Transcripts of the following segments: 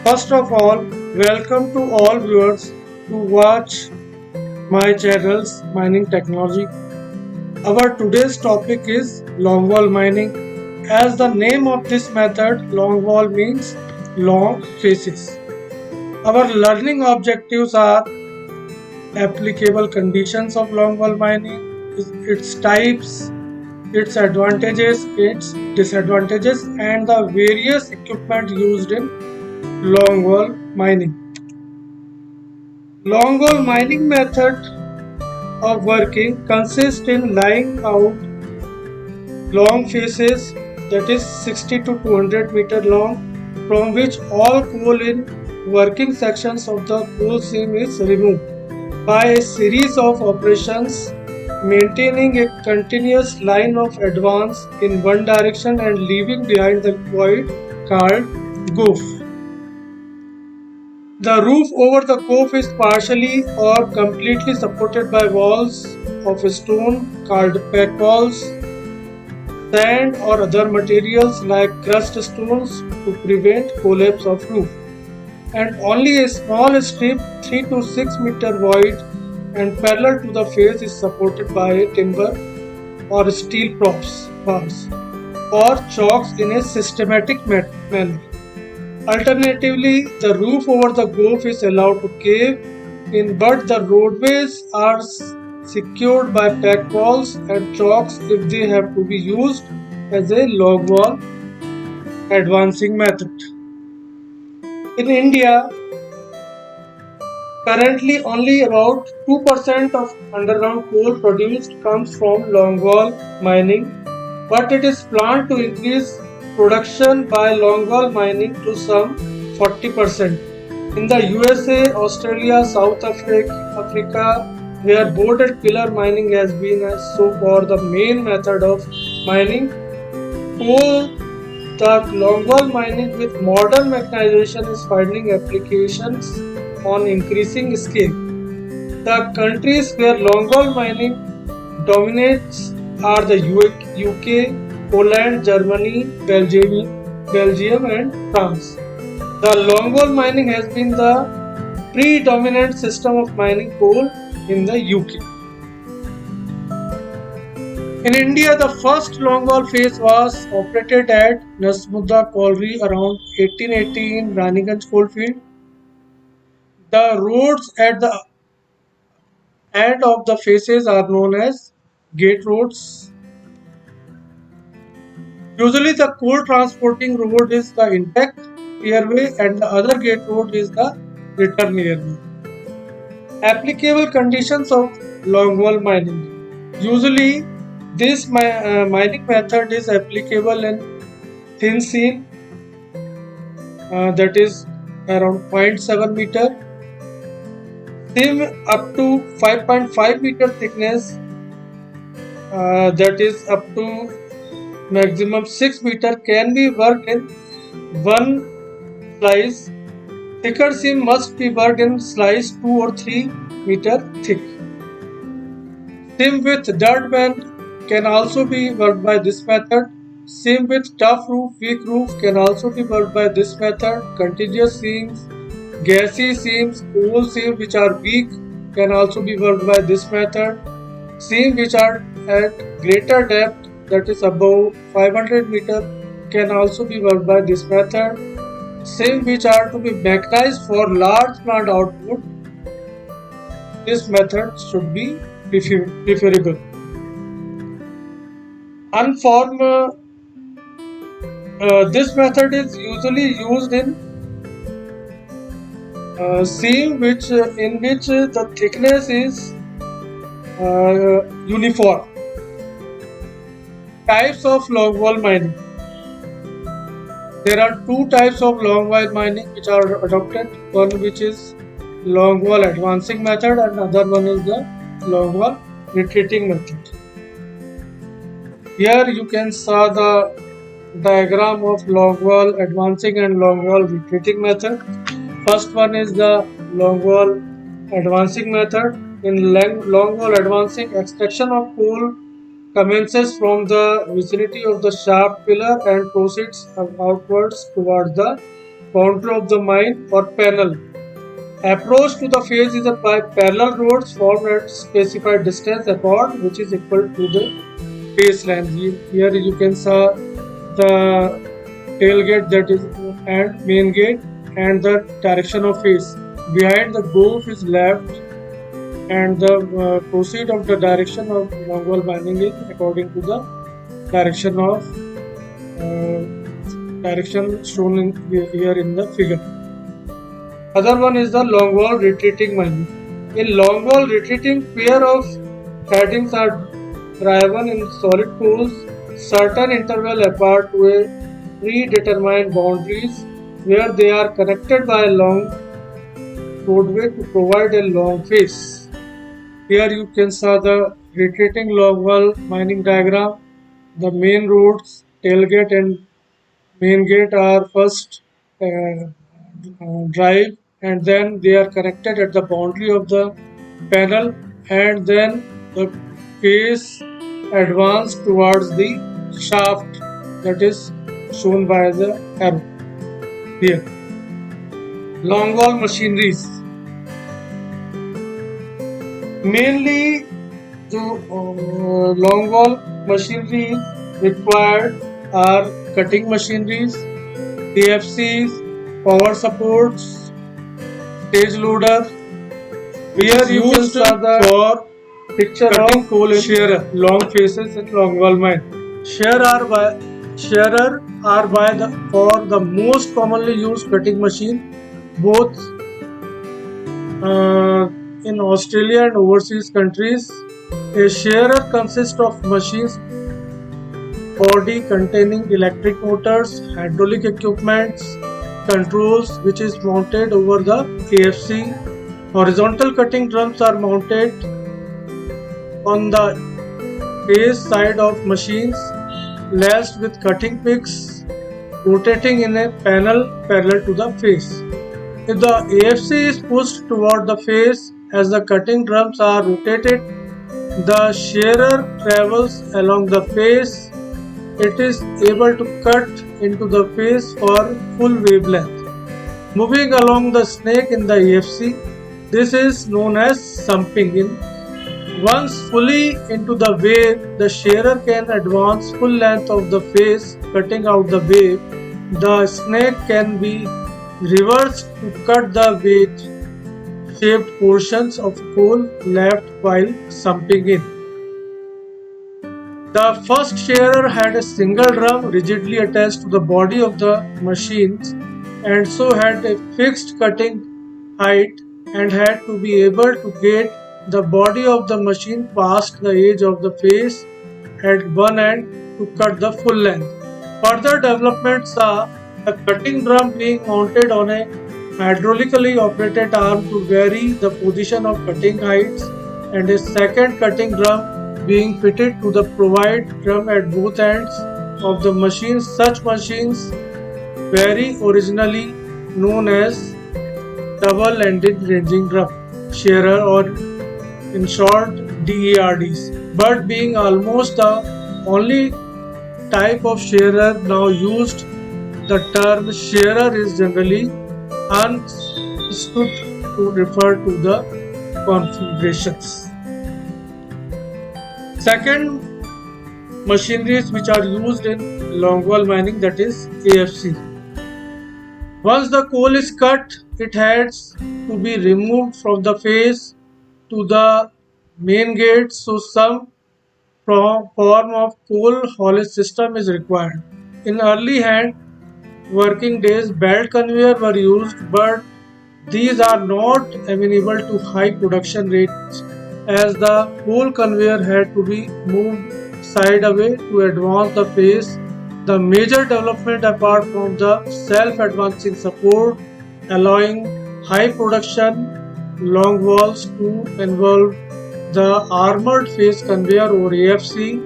First of all, welcome to all viewers to watch my channel's mining technology. Our today's topic is longwall mining. As the name of this method, longwall means long faces. Our learning objectives are applicable conditions of longwall mining, its types, its advantages, its disadvantages, and the various equipment used in longwall mining. Longwall mining method of working consists in laying out long faces, that is 60 to 200-meter long, from which all coal in working sections of the coal seam is removed by a series of operations, maintaining a continuous line of advance in one direction and leaving behind the void called goof. The roof over the cove is partially or completely supported by walls of stone called pack walls, sand or other materials like crushed stones to prevent collapse of roof, and only a small strip 3 to 6 meter wide and parallel to the face is supported by a timber or steel props bars or chocks in a systematic manner. Alternatively, the roof over the goof is allowed to cave in, but the roadways are secured by pack walls and chalks if they have to be used as a log wall advancing method. In India, currently only about 2% of underground coal produced comes from longwall mining, but it is planned to increase production by longwall mining to some 40%. In the USA, Australia, South Africa, where boarded pillar mining has been so far the main method of mining coal, the longwall mining with modern mechanization is finding applications on increasing scale. The countries where longwall mining dominates are the UK, Poland, Germany, Belgium and France. The longwall mining has been the predominant system of mining coal in the UK. In India, the first longwall phase was operated at Nasmudda Colliery around 1880 in Raniganj coalfield. The roads at the end of the faces are known as gate roads. Usually, the coal transporting road is the intake airway and the other gate road is the return airway. Applicable conditions of longwall mining. Usually, this mining method is applicable in thin seam, that is around 0.7 meter, seam up to 5.5 meter thickness, that is up to maximum 6 meter, can be worked in one slice. Thicker seam must be worked in slice 2 or 3 meter thick. Seam with dirt band can also be worked by this method. Seam with tough roof, weak roof can also be worked by this method. Contiguous seams, gassy seams, coal seams which are weak can also be worked by this method. Seams which are at greater depth, that is above 500 meter, can also be worked by this method. Seams which are to be mechanized for large plant output, this method should be preferable. Unformed, this method is usually used in seam in which the thickness is uniform. Types of longwall mining. There are two types of longwall mining which are adopted. One which is longwall advancing method and another one is the longwall retreating method. Here you can saw the diagram of longwall advancing and longwall retreating method. First one is the longwall advancing method. In longwall advancing, extraction of coal commences from the vicinity of the shaft pillar and proceeds outwards towards the boundary of the mine or panel. Approach to the face is by parallel roads formed at specified distance apart, which is equal to the baseline. Here you can see the tailgate, that is, and main gate, and the direction of face. Behind the gove is left, and the proceed of the direction of longwall mining is according to the direction of direction shown here in the figure. Other one is the longwall retreating mining. In longwall retreating, pair of headings are driven in solid poles certain interval apart to a predetermined boundaries where they are connected by a long roadway to provide a long face. Here you can see the retreating longwall mining diagram. The main roads, tailgate and main gate are first drive, and then they are connected at the boundary of the panel, and then the face advance towards the shaft, that is shown by the arrow here. Longwall machineries. Mainly the longwall machinery required are cutting machineries, AFCs, power supports, stage loader. Here you can see the for picture cutting coal shearer, long faces in longwall mine. Shearer are by the for the most commonly used cutting machine, both in Australia and overseas countries. A shearer consists of machines body containing electric motors, hydraulic equipments, controls which is mounted over the AFC. Horizontal cutting drums are mounted on the face side of machines, lashed with cutting picks, rotating in a panel parallel to the face. If the AFC is pushed toward the face as the cutting drums are rotated, the shearer travels along the face. It is able to cut into the face for full wavelength. Moving along the snake in the AFC, this is known as sumping. Once fully into the wave, the shearer can advance full length of the face, cutting out the wave. The snake can be reversed to cut the wedge-shaped portions of coal left while sumping in. The first shearer had a single drum rigidly attached to the body of the machines, and so had a fixed cutting height and had to be able to get the body of the machine past the edge of the face at one end to cut the full length. Further developments are the cutting drum being mounted on a hydraulically operated arm to vary the position of cutting heights, and a second cutting drum being fitted to the provide drum at both ends of the machine. Such machines were originally known as double-ended ranging drum shearer, or in short DERDs, but being almost the only type of shearer now used, the term shearer is generally understood to refer to the configurations. Second, machineries which are used in longwall mining, that is AFC. Once the coal is cut, it has to be removed from the face to the main gate, so some form of coal haulage system is required. In early hand working days, belt conveyor were used, but these are not amenable to high production rates as the whole conveyor had to be moved side away to advance the face. The major development apart from the self-advancing support allowing high production longwalls to involve the armored face conveyor, or AFC,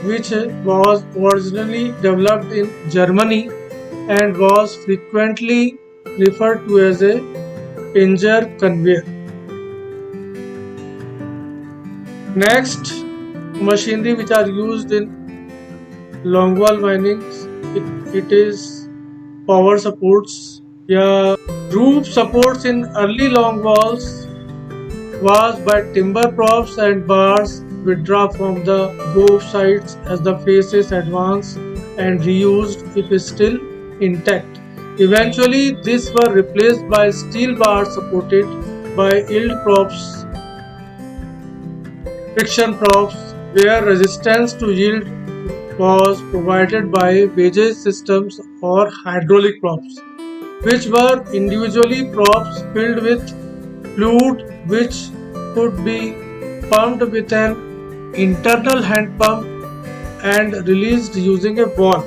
which was originally developed in Germany and was frequently referred to as a Pinzer conveyor. Next, machinery which are used in longwall mining, it is power supports. Yeah, roof supports in early long walls was by timber props and bars withdraw from the groove sides as the faces advance and reused if still intact. Eventually, these were replaced by steel bars supported by yield props, friction props, where resistance to yield was provided by wedge systems or hydraulic props, which were individually props filled with fluid which could be pumped with an internal hand pump and released using a valve.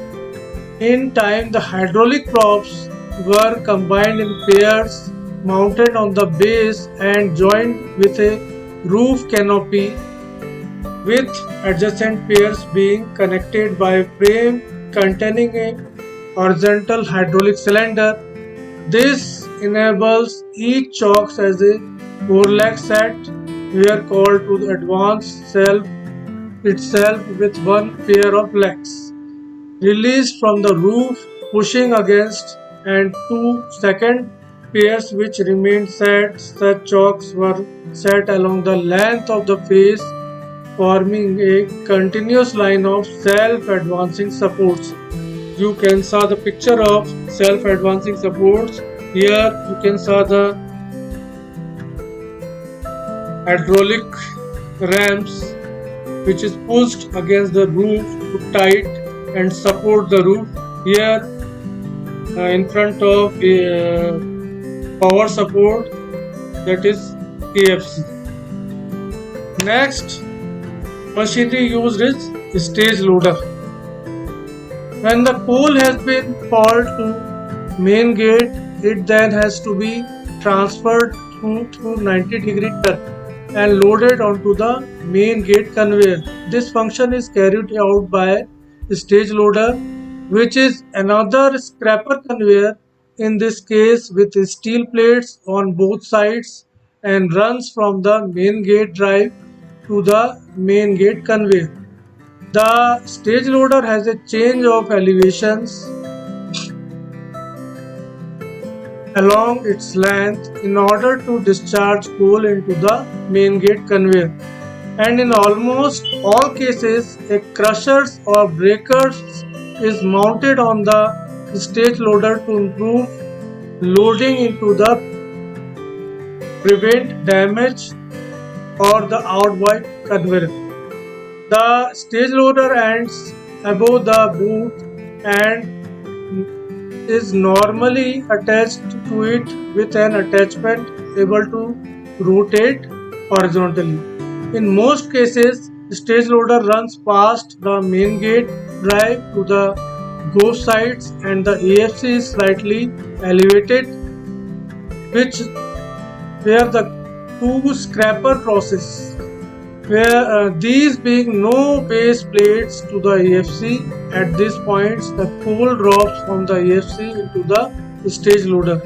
In time, the hydraulic props were combined in pairs mounted on the base and joined with a roof canopy, with adjacent pairs being connected by a frame containing a horizontal hydraulic cylinder. This enables each chocks as a 4-leg set were called to advance self itself with one pair of legs released from the roof pushing against and two second pairs which remained set. Such chocks were set along the length of the face forming a continuous line of self-advancing supports. You can saw the picture of self-advancing supports. Here you can saw the hydraulic ramps which is pushed against the roof to tight and support the roof. Here in front of power support, that is AFC. Next machinery used is stage loader. When the coal has been hauled to main gate, it then has to be transferred through 90-degree turn and loaded onto the main gate conveyor. This function is carried out by stage loader, which is another scraper conveyor, in this case with steel plates on both sides, and runs from the main gate drive to the main gate conveyor. The stage loader has a change of elevations along its length in order to discharge coal into the main gate conveyor, and in almost all cases a crushers or breakers is mounted on the stage loader to improve loading into the prevent damage or the outboard conveyor. The stage loader ends above the boot and is normally attached to it with an attachment able to rotate horizontally. In most cases, the stage loader runs past the main gate drive to the go sides and the AFC is slightly elevated, which where the two scraper process, where these being no base plates to the AFC. At these points, the coal drops from the AFC into the stage loader.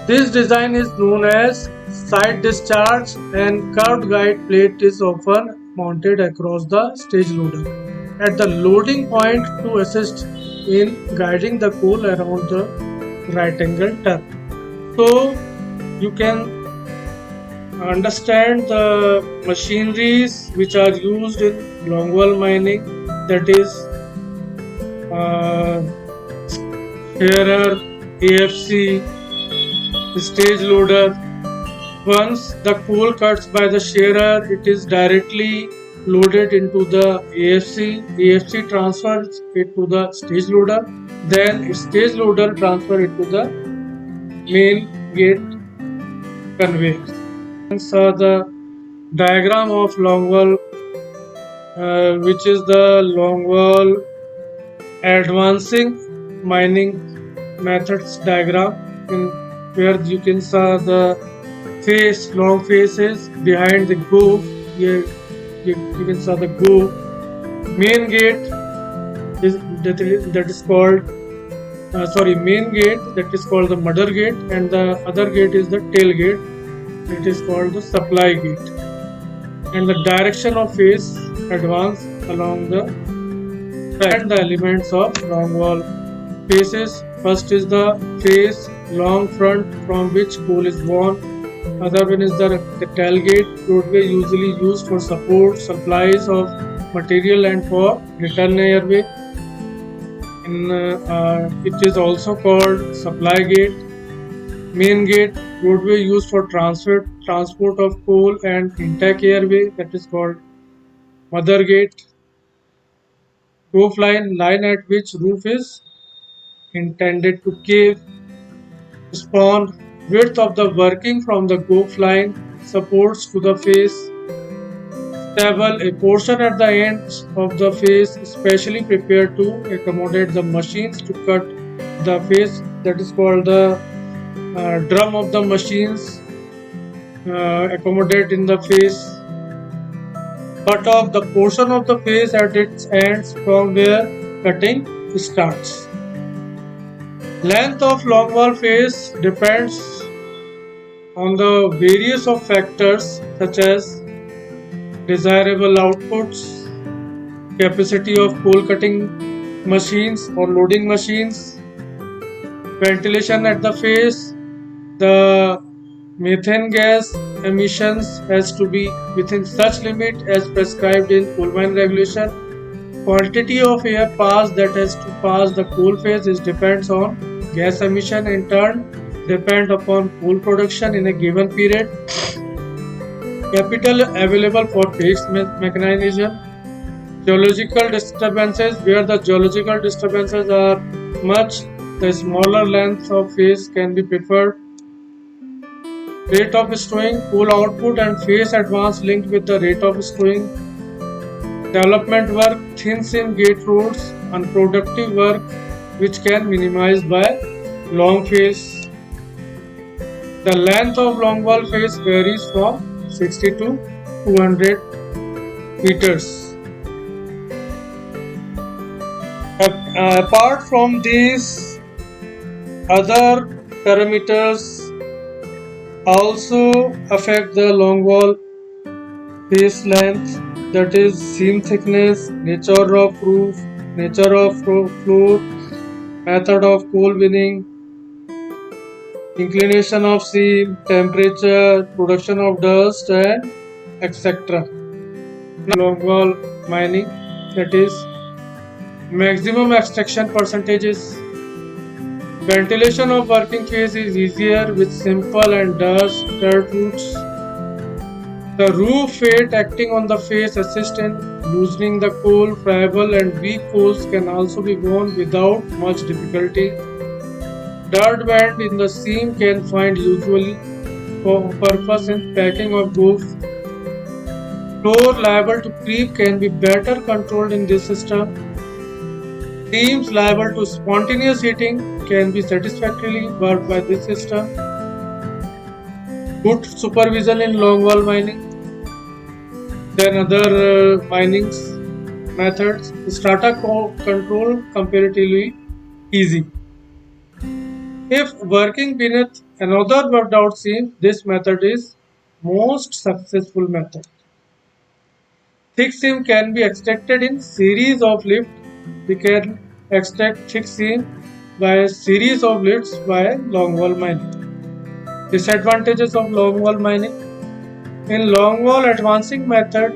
This design is known as side discharge, and curved guide plate is often mounted across the stage loader at the loading point to assist in guiding the coal around the right angle turn. So you can understand the machineries which are used in longwall mining, that is shearer, AFC, stage loader. Once the coal cuts by the shearer, it is directly loaded into the AFC. AFC transfers it to the stage loader. Then stage loader transfer it to the main gate conveyor. Saw the diagram of longwall, which is the longwall advancing mining methods diagram, in where you can saw the long faces behind the groove. Here you can saw the groove. Main gate is that is called main gate, that is called the mother gate, and the other gate is the tail gate. It is called the supply gate, and the direction of face advance along the track. And the elements of longwall faces. First is the face long front from which coal is borne. Other one is the tailgate, roadway usually used for support, supplies of material and for return airway. It is also called supply gate. Main gate, roadway used for transport of coal and intake airway, that is called mother gate. Roof line, line at which roof is intended to cave. Span, width of the working from the roof line, supports to the face. Stable, a portion at the ends of the face specially prepared to accommodate the machines to cut the face, that is called the drum of the machines, accommodate in the face. Cut off, the portion of the face at its ends from where cutting starts. Length of longwall face depends on the various of factors such as desirable outputs, capacity of coal cutting machines or loading machines, ventilation at the face, the methane gas emissions has to be within such limit as prescribed in coal mine regulation. Quantity of air pass that has to pass the coal phase is depends on gas emission, in turn depend upon coal production in a given period. Capital available for fixed mechanization. Geological disturbances, where the geological disturbances are much, the smaller length of phase can be preferred. Rate of stowing, coal output and phase advance linked with the rate of stowing. Development work, thin seam gate roads, unproductive work which can minimize by long phase. The length of longwall phase varies from 60 to 200 meters. Apart from these, other parameters also affect the longwall face length, that is seam thickness, nature of roof, nature of floor, method of coal winning, inclination of seam, temperature, production of dust, and etc. Longwall mining, that is maximum extraction percentages. Ventilation of working phase is easier with simple and dirt roots. The roof weight acting on the face assists in loosening the coal. Friable and weak coals can also be worn without much difficulty. Dirt band in the seam can find useful purpose in packing of roof. Floor liable to creep can be better controlled in this system. Seams liable to spontaneous heating can be satisfactorily worked by this system. Good supervision in longwall mining. Then other mining methods. Strata control comparatively easy. If working beneath another worked out seam, this method is most successful method. Thick seam can be extracted in series of lifts. We can extract thick seam by a series of lifts by longwall mining. Disadvantages of longwall mining. In longwall advancing method,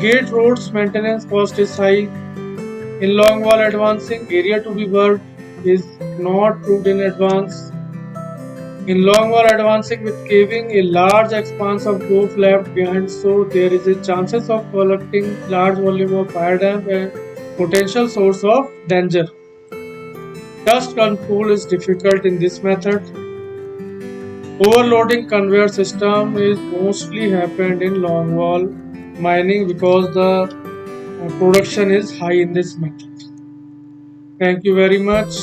gate roads maintenance cost is high. In longwall advancing, area to be worked is not proved in advance. In longwall advancing with caving, a large expanse of roof left behind, so there is a chances of collecting large volume of fire damp and potential source of danger. Dust control is difficult in this method. Overloading conveyor system is mostly happened in longwall mining because the production is high in this method. Thank you very much.